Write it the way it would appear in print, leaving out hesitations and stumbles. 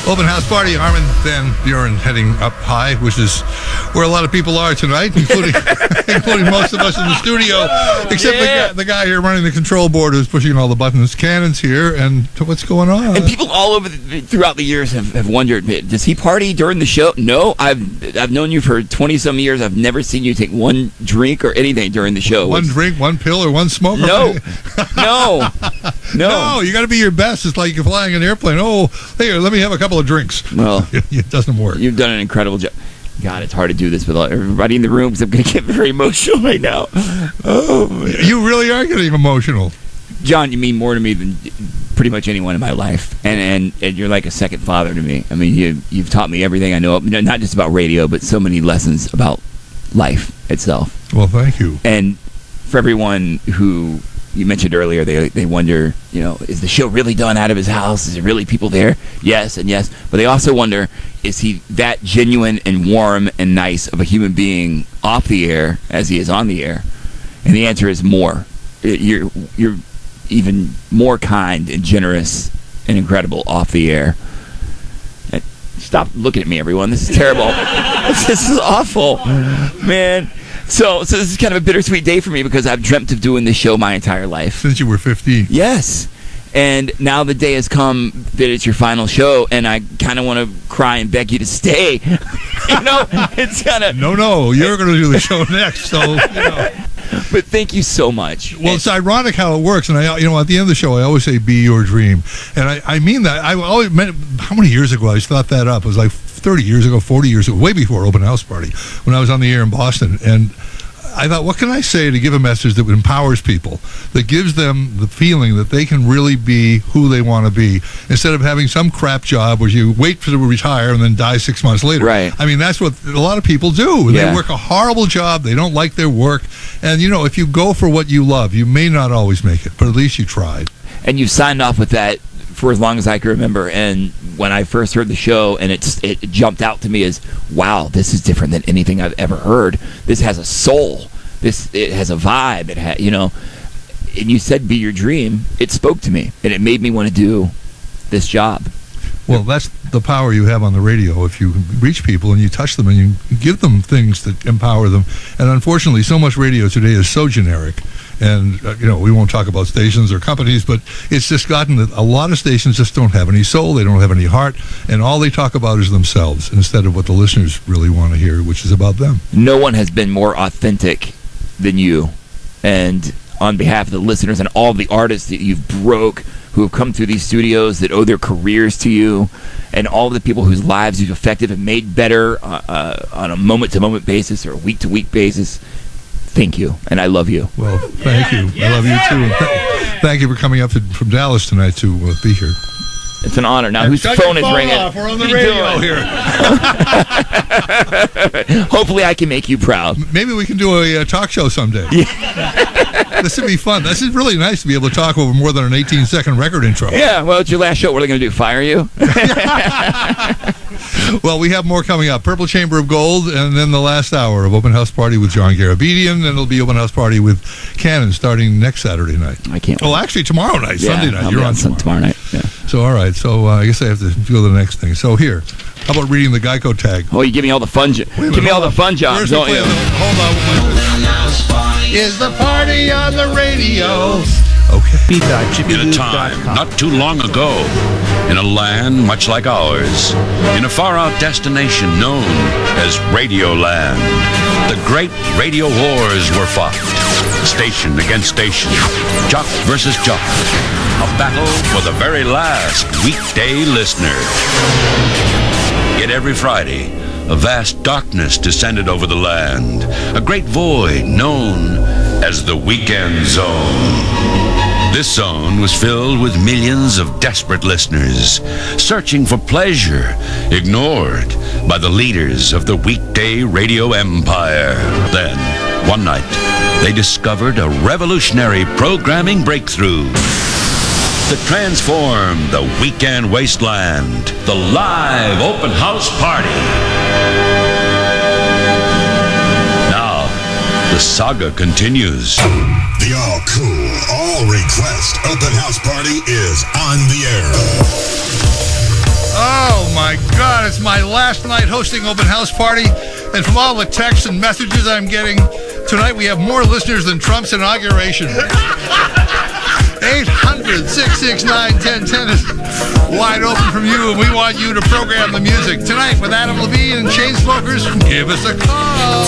Open house party, Armin Van Buren heading up high, which is where a lot of people are tonight, including most of us in the studio, except the guy here running the control board who's pushing all the buttons. Cannon's here, and what's going on? And people all over throughout the years have wondered, does he party during the show? No, I've known you for 20-some years. I've never seen you take one drink or anything during the show. One drink, one pill, or one smoke? No. No, you got to be your best. It's like you're flying an airplane. Oh, here, let me have a couple of drinks. Well, it doesn't work. You've done an incredible job. God, it's hard to do this with everybody in the room because I'm going to get very emotional right now. Oh, man. You really are getting emotional. John, you mean more to me than pretty much anyone in my life, and you're like a second father to me. I mean, you've taught me everything I know, not just about radio, but so many lessons about life itself. Well, thank you. And for everyone who you mentioned earlier, they wonder, is the show really done out of his house? Is there really people there? Yes and yes. But they also wonder, is he that genuine and warm and nice of a human being off the air as he is on the air? And the answer is more. You're even more kind and generous and incredible off the air. Stop looking at me, everyone. This is terrible. This is awful, man. So this is kind of a bittersweet day for me because I've dreamt of doing this show my entire life. Since you were 15. Yes. And now the day has come that it's your final show, and I kind of want to cry and beg you to stay. It's kind of... No, you're going to do the show next, so, But thank you so much. Well, it's ironic how it works, and at the end of the show, I always say, be your dream. And I mean that. I always meant, how many years ago I thought that up? It was like 30 years ago, 40 years ago, way before Open House Party, when I was on the air in Boston. And I thought, what can I say to give a message that empowers people, that gives them the feeling that they can really be who they want to be, instead of having some crap job where you wait to retire and then die 6 months later. Right. I mean, that's what a lot of people do. Yeah. They work a horrible job. They don't like their work. And, if you go for what you love, you may not always make it, but at least you tried. And you signed off with that for as long as I can remember. And when I first heard the show, and it jumped out to me as, wow, this is different than anything I've ever heard. This has a soul. It has a vibe. It had, and you said be your dream. It spoke to me, and it made me want to do this job. Well, that's the power you have on the radio. If you reach people and you touch them and you give them things that empower them. And unfortunately, so much radio today is so generic. And, we won't talk about stations or companies, but it's just gotten that a lot of stations just don't have any soul. They don't have any heart. And all they talk about is themselves instead of what the listeners really want to hear, which is about them. No one has been more authentic than you. And on behalf of the listeners and all the artists that you've broke, who have come through these studios, that owe their careers to you, and all the people whose lives you've affected and made better on a moment-to-moment basis or a week-to-week basis, thank you, and I love you. Well, thank you. I love you, too. Thank you for coming up from Dallas tonight to be here. It's an honor. Now, whose phone is ringing? We're on the radio here. Hopefully, I can make you proud. Maybe we can do a talk show someday. Yeah. This would be fun. This is really nice to be able to talk over more than an 18-second record intro. Yeah, well, it's your last show. What are they going to do, fire you? Well, we have more coming up. Purple Chamber of Gold, and then the last hour of Open House Party with John Garabedian, and it'll be Open House Party with Cannon starting next Saturday night. I can't wait. Well, actually, tomorrow night, Sunday night. You're on tomorrow night. Yeah. So, all right. So, I guess I have to do the next thing. So, here. How about reading the Geico tag? Oh, you give me all the fun jobs. Give me all the fun jobs, don't you? Hold on. Is the party on the radio? Okay. In a time not too long ago, in a land much like ours, in a far-out destination known as Radioland, the great radio wars were fought. Station against station, jock versus jock. A battle for the very last weekday listener. Yet every Friday, a vast darkness descended over the land, a great void known as the Weekend Zone. This zone was filled with millions of desperate listeners, searching for pleasure, ignored by the leaders of the weekday radio empire. Then, one night, they discovered a revolutionary programming breakthrough that transformed the weekend wasteland, the live open house party. Now, the saga continues. The all-cool, all-request open house party is on the air. Oh, my God, it's my last night hosting open house party. And from all the texts and messages I'm getting, tonight we have more listeners than Trump's inauguration. 800-669-1010 is wide open from you, and we want you to program the music. Tonight with Adam Levine and Chainsmokers, give us a call.